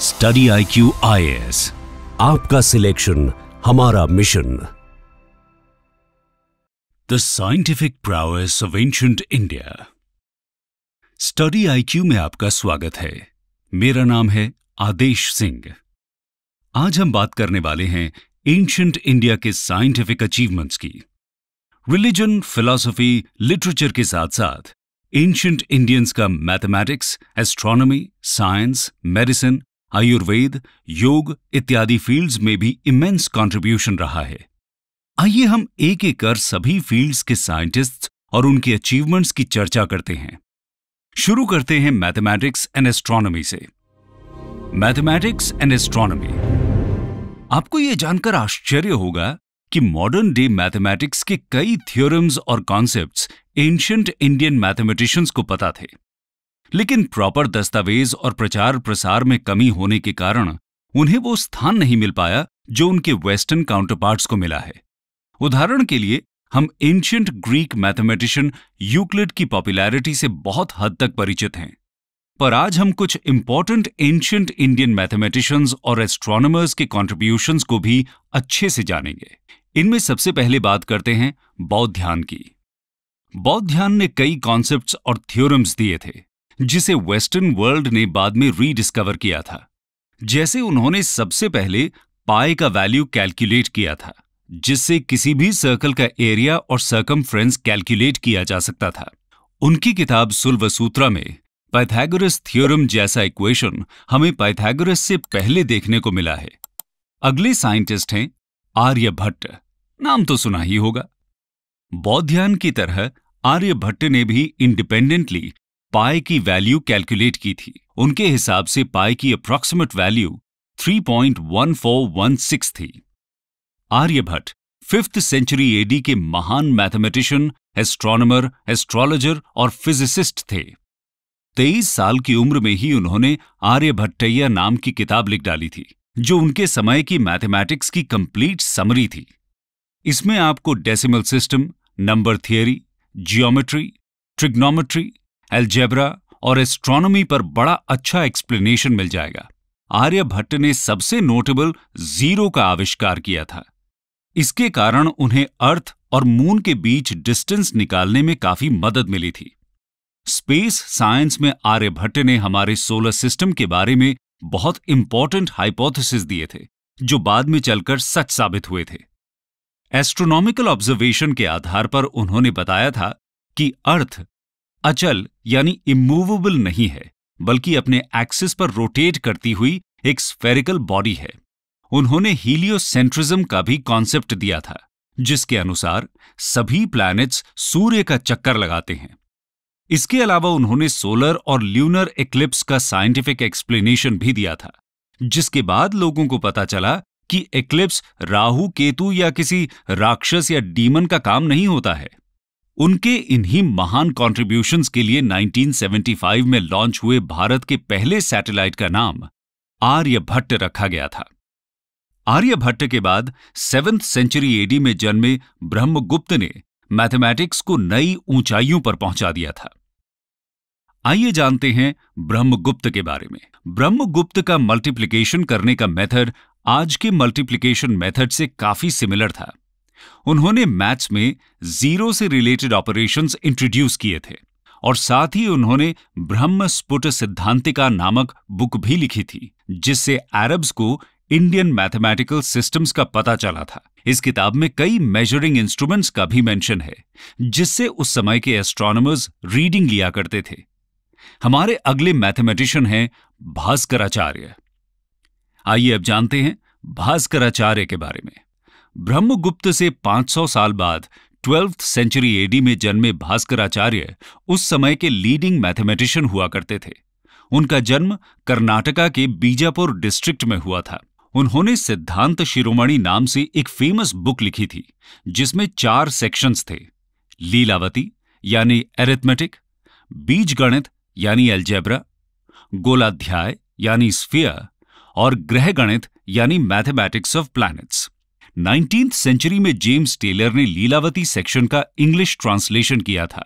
Study IQ IAS, आपका selection हमारा mission. The scientific prowess of ancient India. Study IQ में आपका स्वागत है। मेरा नाम है आदेश सिंह। आज हम बात करने वाले हैं एंशिएंट इंडिया के साइंटिफिक अचीवमेंट्स की। रिलीजन, फिलॉसफी, लिटरेचर के साथ साथ एंशिएंट इंडियंस का mathematics, astronomy, science, medicine, Ayurveda, योग इत्यादि फील्ड्स में भी इमेंस कंट्रीब्यूशन रहा है। आइए हम एक एक कर सभी फील्ड्स के साइंटिस्ट्स और उनके अचीवमेंट्स की चर्चा करते हैं। शुरू करते हैं मैथमेटिक्स एंड एस्ट्रोनॉमी से। Mathematics and astronomy. आपको यह जानकर आश्चर्य होगा कि मॉडर्न डे मैथमेटिक्स के कई थ्योरम्स और कॉन्सेप्ट्स एंशिएंट इंडियन मैथमेटिशियंस को पता थे, लेकिन प्रॉपर दस्तावेज और प्रचार प्रसार में कमी होने के कारण उन्हें वो स्थान नहीं मिल पाया जो उनके वेस्टर्न काउंटरपार्ट्स को मिला है। उदाहरण के लिए हम एंशिएंट ग्रीक मैथमेटिशियन यूक्लिड की पॉपुलैरिटी से बहुत हद तक परिचित हैं, पर आज हम कुछ इंपॉर्टेंट एंशिएंट इंडियन मैथमेटिशियंस और एस्ट्रोनॉमर्स के कॉन्ट्रीब्यूशंस को भी अच्छे से जानेंगे। इनमें सबसे पहले बात करते हैं बौद्ध्यान की। बौद्ध्यान ने कई कॉन्सेप्ट्स और थ्योरम्स दिए थे जिसे वेस्टर्न वर्ल्ड ने बाद में रीडिस्कवर किया था। जैसे उन्होंने सबसे पहले पाई का वैल्यू कैलकुलेट किया था, जिससे किसी भी सर्कल का एरिया और सर्कमफ्रेंस कैलकुलेट किया जा सकता था। उनकी किताब सुल्वसूत्रा में पाइथागोरस थ्योरम जैसा इक्वेशन हमें पाइथागोरस से पहले देखने को मिला है। अगले साइंटिस्ट हैं आर्यभट्ट। नाम तो सुना ही होगा। बौद्ध्यान की तरह आर्यभट्ट ने भी इंडिपेंडेंटली पाई की वैल्यू कैलकुलेट की थी। उनके हिसाब से पाई की अप्रॉक्सिमेट वैल्यू 3.1416 थी। आर्यभट्ट 5th सेंचुरी AD के महान मैथमेटिशियन, एस्ट्रोनॉमर, एस्ट्रोलॉजर और फिजिसिस्ट थे। 23 साल की उम्र में ही उन्होंने आर्यभट्टय्या नाम की किताब लिख डाली थी, जो उनके समय की मैथमेटिक्स की कंप्लीट समरी थी। इसमें आपको decimal system, number theory, geometry, trigonometry, algebra और एस्ट्रोनॉमी पर बड़ा अच्छा एक्सप्लेनेशन मिल जाएगा। आर्यभट्ट ने सबसे नोटेबल जीरो का आविष्कार किया था। इसके कारण उन्हें अर्थ और मून के बीच डिस्टेंस निकालने में काफी मदद मिली थी। स्पेस साइंस में आर्यभट्ट ने हमारे सोलर सिस्टम के बारे में बहुत इंपॉर्टेंट हाइपोथेसिस दिए थे, जो बाद में चलकर सच साबित हुए थे। एस्ट्रोनॉमिकल ऑब्जर्वेशन के आधार पर उन्होंने बताया था कि अर्थ अचल यानी इमूवेबल नहीं है, बल्कि अपने एक्सिस पर रोटेट करती हुई एक स्फेरिकल बॉडी है। उन्होंने हीलियोसेंट्रिज्म का भी कॉन्सेप्ट दिया था, जिसके अनुसार सभी प्लैनेट्स सूर्य का चक्कर लगाते हैं। इसके अलावा उन्होंने सोलर और ल्यूनर एक्लिप्स का साइंटिफिक एक्सप्लेनेशन भी दिया था, जिसके बाद लोगों को पता चला कि एक्लिप्स राहु, केतु या किसी राक्षस या डीमन का काम नहीं होता है। उनके इन्हीं महान कॉन्ट्रीब्यूशंस के लिए 1975 में लॉन्च हुए भारत के पहले सैटेलाइट का नाम आर्यभट्ट रखा गया था। आर्यभट्ट के बाद 7th सेंचुरी AD में जन्मे ब्रह्मगुप्त ने मैथमेटिक्स को नई ऊंचाइयों पर पहुंचा दिया था। आइए जानते हैं ब्रह्मगुप्त के बारे में। ब्रह्मगुप्त का मल्टीप्लिकेशन करने का मेथड आज के मल्टीप्लिकेशन मेथड से काफी सिमिलर था। उन्होंने मैथ्स में जीरो से रिलेटेड ऑपरेशंस इंट्रोड्यूस किए थे और साथ ही उन्होंने ब्रह्म स्फुट सिद्धांतिका नामक बुक भी लिखी थी, जिससे अरब्स को इंडियन मैथमेटिकल सिस्टम्स का पता चला था। इस किताब में कई मेजरिंग इंस्ट्रूमेंट्स का भी मेंशन है, जिससे उस समय के एस्ट्रोनॉमर्स रीडिंग लिया करते थे। हमारे अगले मैथमेटिशियन हैं भास्कराचार्य। आइए अब जानते हैं भास्कराचार्य के बारे में। ब्रह्मगुप्त से 500 साल बाद 12th सेंचुरी AD में जन्मे भास्कराचार्य उस समय के लीडिंग मैथमेटिशियन हुआ करते थे। उनका जन्म कर्नाटका के बीजापुर डिस्ट्रिक्ट में हुआ था। उन्होंने सिद्धांत शिरोमणि नाम से एक फेमस बुक लिखी थी, जिसमें 4 सेक्शंस थे। लीलावती यानी अरिथमेटिक, बीजगणित यानी अलजेब्रा, गोलाध्याय यानी स्फीयर और ग्रहगणित यानी mathematics of planets. 19th century में जेम्स टेलर ने लीलावती सेक्शन का इंग्लिश ट्रांसलेशन किया था,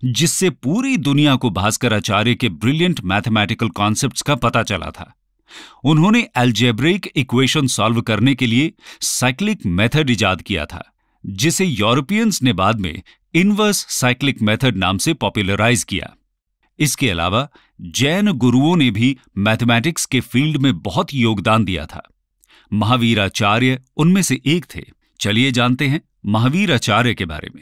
जिससे पूरी दुनिया को भास्कराचार्य के ब्रिलियंट मैथमेटिकल कॉन्सेप्ट्स का पता चला था। उन्होंने अलजेब्रिक इक्वेशन सॉल्व करने के लिए साइक्लिक मेथड इजाद किया था, जिसे यूरोपियंस ने बाद में इनवर्स साइक्लिक मेथड नाम से पॉपुलराइज किया। इसके अलावा जैन गुरुओं ने भी मैथमेटिक्स के फील्ड में बहुत योगदान दिया था। महावीराचार्य उनमें से एक थे। चलिए जानते हैं महावीराचार्य के बारे में।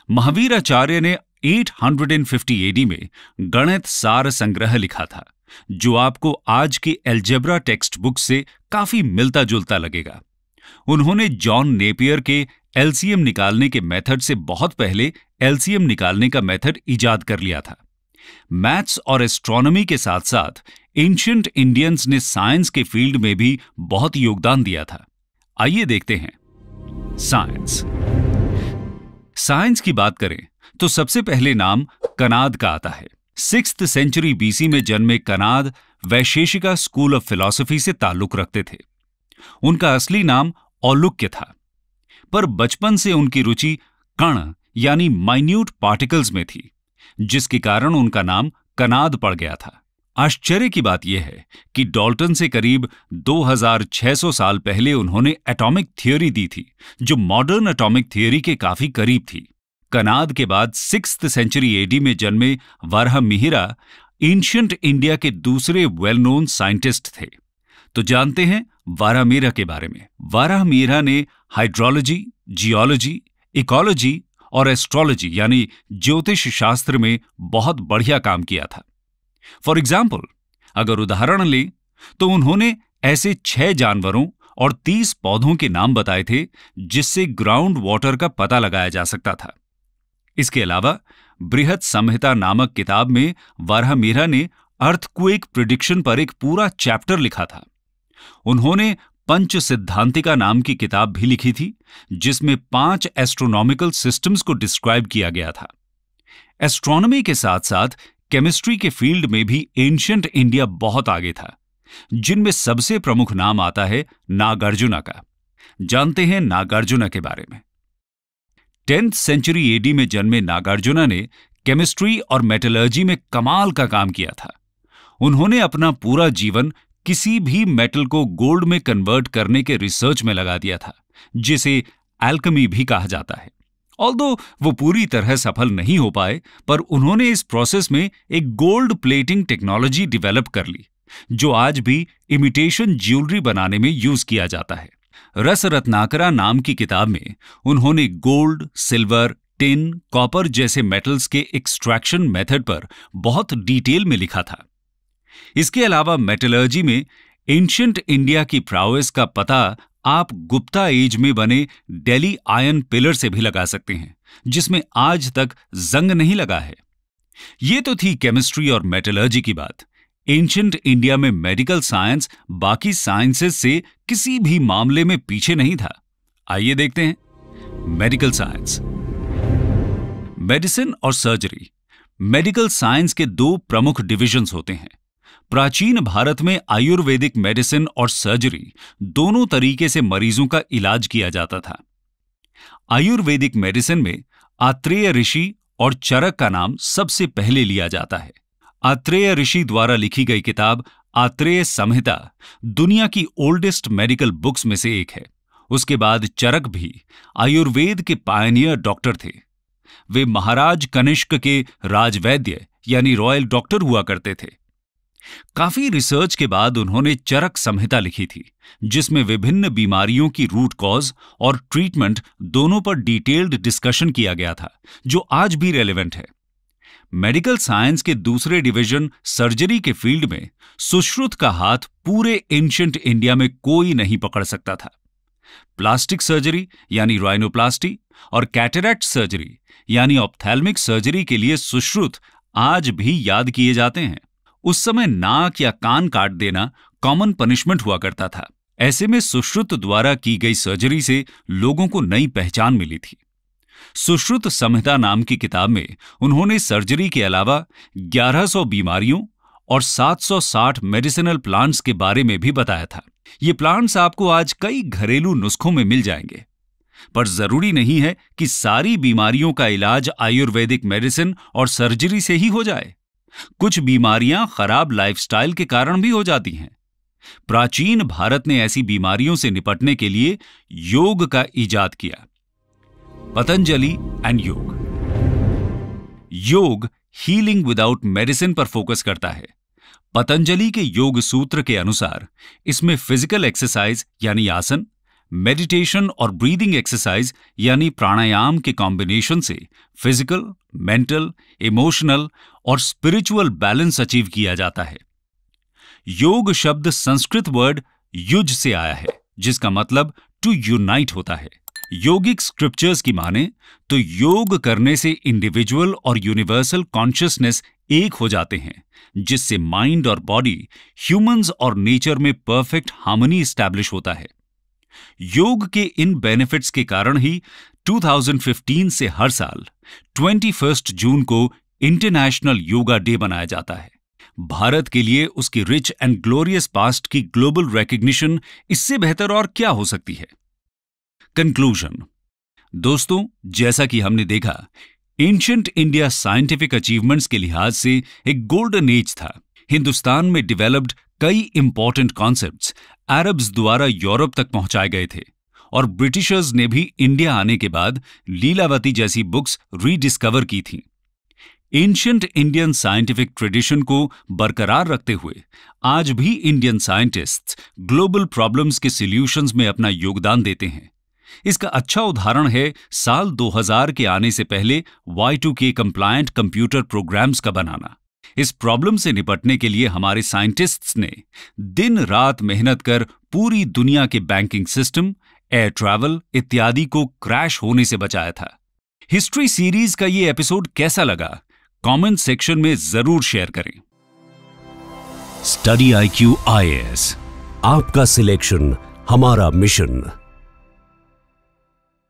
महावीराचार्य ने 850 एडी में गणित सार संग्रह लिखा था, जो आपको आज के अलजेब्रा टेक्स्ट बुक से काफी मिलता जुलता लगेगा। उन्होंने जॉन नेपियर के एलसीएम निकालने के मेथड से बहुत पहले एलसीएम निकालने का मेथड इजाद कर लिया था। मैथ्स और एस्ट्रोनॉमी के साथ साथ एंशिएंट इंडियंस ने साइंस के फील्ड में भी बहुत योगदान दिया था। आइए देखते हैं साइंस। साइंस की बात करें तो सबसे पहले नाम कनाद का आता है। 6th सेंचुरी बीसी में जन्मे Kanad Vaisheshika school of philosophy से ताल्लुक रखते थे। उनका असली नाम औलुक्य था, पर बचपन से उनकी रुचि कण यानी माइन्यूट पार्टिकल्स में थी, जिसके कारण उनका नाम कनाद पड़ गया था। आश्चर्य की बात यह है कि डाल्टन से करीब 2600 साल पहले उन्होंने एटॉमिक थ्योरी दी थी, जो मॉडर्न एटॉमिक थ्योरी के काफी करीब थी। कनाद के बाद 6th सेंचुरी एडी में जन्मे वाराहमिहिरा एंशिएंट इंडिया के दूसरे वेल नोन साइंटिस्ट थे। तो जानते हैं वाराहमिहिरा के बारे में। वाराहमिहिरा ने हाइड्रोलॉजी, जियोलॉजी, इकोलॉजी और एस्ट्रोलॉजी यानी ज्योतिष शास्त्र में बहुत बढ़िया काम किया था। फॉर एग्जाम्पल, अगर उदाहरण लें तो उन्होंने ऐसे 6 जानवरों और 30 पौधों के नाम बताए थे जिससे ग्राउंड वाटर का पता लगाया जा सकता था। इसके अलावा बृहद संहिता नामक किताब में वाराहमिहिरा ने अर्थक्वेक प्रिडिक्शन पर एक पूरा चैप्टर लिखा था। उन्होंने पंच सिद्धांतिका नाम की किताब भी लिखी थी, जिसमें 5 एस्ट्रोनॉमिकल सिस्टम्स को डिस्क्राइब किया गया था। एस्ट्रोनॉमी के साथ साथ केमिस्ट्री के फील्ड में भी एंशिएंट इंडिया बहुत आगे था, जिनमें सबसे प्रमुख नाम आता है नागार्जुना का। जानते हैं नागार्जुना के बारे में। 10th सेंचुरी एडी में जन्मे नागार्जुना ने केमिस्ट्री और मेटलर्जी में कमाल का काम किया था। उन्होंने अपना पूरा जीवन किसी भी मेटल को गोल्ड में कन्वर्ट करने के रिसर्च में लगा दिया था, जिसे एल्केमी भी कहा जाता है। ऑल्दो वो पूरी तरह सफल नहीं हो पाए, पर उन्होंने इस प्रोसेस में एक गोल्ड प्लेटिंग टेक्नोलॉजी डेवलप कर ली, जो आज भी इमिटेशन ज्वेलरी बनाने में यूज किया जाता है। रस रत्नाकरा नाम की किताब में उन्होंने गोल्ड, सिल्वर, टिन, कॉपर जैसे मेटल्स के एक्सट्रैक्शन मेथड पर बहुत डिटेल में लिखा था। इसके अलावा मेटलर्जी में एंशिएंट इंडिया की प्राउएस का पता आप गुप्ता एज में बने दिल्ली आयन पिलर से भी लगा सकते हैं, जिसमें आज तक जंग नहीं लगा है। ये तो थी केमिस्ट्री और मेटलर्जी की बात। एंशिएंट इंडिया में मेडिकल साइंस बाकी साइंसेस से किसी भी मामले में पीछे नहीं था। आइए देखते हैं मेडिकल साइंस। मेडिसिन और सर्जरी। मेडिकल साइंस के 2 प्रमुख डिविजन्स होते हैं। प्राचीन भारत में आयुर्वेदिक मेडिसिन और सर्जरी दोनों तरीके से मरीजों का इलाज किया जाता था। आयुर्वेदिक मेडिसिन में आत्रेय ऋषि और चरक का नाम सबसे पहले लिया जाता है। आत्रेय ऋषि द्वारा लिखी गई किताब आत्रेय संहिता दुनिया की ओल्डेस्ट मेडिकल बुक्स में से एक है। उसके बाद चरक भी आयुर्वेद के पायनियर डॉक्टर थे। वे महाराज कनिष्क के राजवैद्य यानी रॉयल डॉक्टर हुआ करते थे। काफी रिसर्च के बाद उन्होंने चरक संहिता लिखी थी, जिसमें विभिन्न बीमारियों की रूट कॉज और ट्रीटमेंट दोनों पर डिटेल्ड डिस्कशन किया गया था, जो आज भी रेलेवेंट है। मेडिकल साइंस के दूसरे डिवीजन सर्जरी के फील्ड में सुश्रुत का हाथ पूरे एंशिएंट इंडिया में कोई नहीं पकड़ सकता था। प्लास्टिक सर्जरी यानी राइनोप्लास्टी और कैटरैक्ट सर्जरी यानी ऑप्थेल्मिक सर्जरी के लिए सुश्रुत आज भी याद किए जाते हैं। उस समय नाक या कान काट देना कॉमन पनिशमेंट हुआ करता था। ऐसे में सुश्रुत द्वारा की गई सर्जरी से लोगों को नई पहचान मिली थी। सुश्रुत संहिता नाम की किताब में उन्होंने सर्जरी के अलावा 1100 बीमारियों और 760 मेडिसिनल प्लांट्स के बारे में भी बताया था। ये प्लांट्स आपको आज कई घरेलू नुस्खों में मिल जाएंगे, पर जरूरी नहीं है कि सारी बीमारियों का इलाज आयुर्वेदिक मेडिसिन और सर्जरी से ही हो जाए। कुछ बीमारियां खराब लाइफस्टाइल के कारण भी हो जाती हैं। प्राचीन भारत ने ऐसी बीमारियों से निपटने के लिए योग का इजाद किया। पतंजलि एंड योग। योग हीलिंग विदाउट मेडिसिन पर फोकस करता है। पतंजलि के योग सूत्र के अनुसार इसमें फिजिकल एक्सरसाइज यानी आसन, मेडिटेशन और ब्रीदिंग एक्सरसाइज यानी प्राणायाम के कॉम्बिनेशन से फिजिकल, मेंटल, इमोशनल और स्पिरिचुअल बैलेंस अचीव किया जाता है। योग शब्द संस्कृत वर्ड युज से आया है, जिसका मतलब टू यूनाइट होता है। योगिक स्क्रिप्चर्स की माने तो योग करने से इंडिविजुअल और यूनिवर्सल कॉन्शियसनेस एक हो जाते हैं, जिससे माइंड और बॉडी, ह्यूमंस और नेचर में परफेक्ट हार्मनी एस्टैब्लिश होता है। योग के इन बेनिफिट्स के कारण ही 2015 से हर साल 21 जून को इंटरनेशनल योगा डे मनाया जाता है। भारत के लिए उसकी रिच एंड ग्लोरियस पास्ट की ग्लोबल रिकॉग्निशन इससे बेहतर और क्या हो सकती है। कंक्लूजन। दोस्तों, जैसा कि हमने देखा, एंशिएंट इंडिया साइंटिफिक अचीवमेंट्स के लिहाज से एक गोल्डन एज था। हिंदुस्तान में डेवलप्ड कई इंपॉर्टेंट कॉन्सेप्ट्स अरब्स द्वारा यूरोप तक पहुंचाए गए थे और ब्रिटिशर्स ने भी इंडिया आने के बाद लीलावती जैसी बुक्स रीडिस्कवर की थीं। एंशिएंट इंडियन साइंटिफिक ट्रेडिशन को बरकरार रखते हुए आज भी इंडियन साइंटिस्ट्स ग्लोबल प्रॉब्लम्स के सॉल्यूशंस में अपना योगदान देते हैं। इसका अच्छा उदाहरण है साल 2000 के आने से पहले Y2K कंप्लायंट कंप्यूटर प्रोग्राम्स का बनाना। इस प्रॉब्लम से निपटने के लिए हमारे साइंटिस्ट्स ने दिन रात मेहनत कर पूरी दुनिया के बैंकिंग सिस्टम, एयर ट्रैवल इत्यादि को क्रैश होने से बचाया था। हिस्ट्री सीरीज का ये एपिसोड कैसा लगा, कमेंट सेक्शन में जरूर शेयर करें। स्टडी IQ IAS, आपका सिलेक्शन हमारा मिशन।